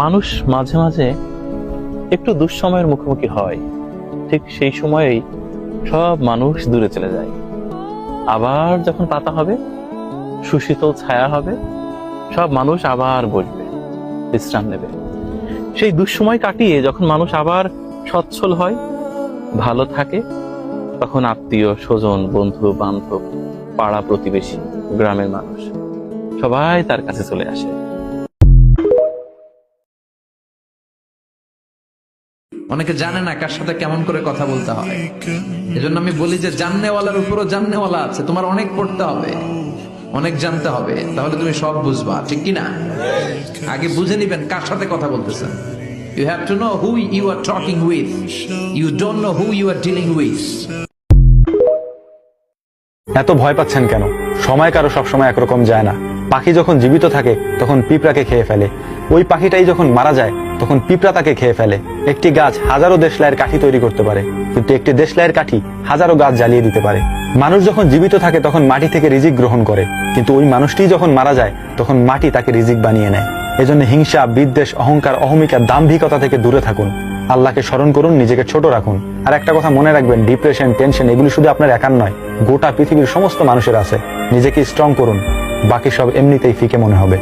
মানুষ মাঝে মাঝে একটু দুঃসময়ের মুখোমুখি হয়, ঠিক সেই সময়েই সব মানুষ দূরে চলে যায়। আবার যখন পাতা হবে, সুশীতল ছায়া হবে, সব মানুষ আবার বসবে, বিশ্রাম নেবে। সেই দুঃসময় কাটিয়ে যখন মানুষ আবার সচ্ছল হয়, ভালো থাকে, তখন আত্মীয় স্বজন, বন্ধু বান্ধব, পাড়া প্রতিবেশী, গ্রামের মানুষ সবাই তার কাছে চলে আসে। অনেকে জানে না কার সাথে কেমন করে কথা বলতে হয়। এজন্য আমি বলি যে জাননেওয়ালার উপরও জাননেওয়ালা আছে। তোমার অনেক পড়তে হবে, অনেক জানতে হবে, তাহলে তুমি সব বুঝবা, ঠিক কিনা? আগে বুঝে নিবেন কার সাথে কথা বলতেছেন। You have to know who you are talking with. You don't know who you are dealing with. এত ভয় পাচ্ছেন কেন? সময় কারো সবসময় একরকম যায় না। পাখি যখন জীবিত থাকে তখন পিঁপড়াকে খেয়ে ফেলে, ওই পাখিটাই যখন মারা যায় তখন পিঁপড়া তাকে খেয়ে ফেলে। একটি গাছ হাজারো দেশলাইয়ের কাঠি তৈরি করতে পারে, কিন্তু একটি দেশলাইয়ের কাঠি হাজারো গাছ জ্বালিয়ে দিতে পারে। মানুষ যখন জীবিত থাকে তখন মাটি থেকে রিজিক গ্রহণ করে, কিন্তু ওই মানুষটি যখন মারা যায় তখন মাটি তাকে রিজিক বানিয়ে নেয়। এজন্য হিংসা, বিদ্বেষ, অহংকার, অহমিকা, দাম্ভিকতা থেকে দূরে থাকুন। আল্লাহকে স্মরণ করুন, নিজেকে ছোট রাখুন। আর একটা কথা মনে রাখবেন, ডিপ্রেশন, টেনশন এগুলি শুধু আপনার একার নয়, গোটা পৃথিবীর সমস্ত মানুষের আছে। নিজেকে স্ট্রং করুন, বাকি সব এমনিতেই ফিকে মনে হবে।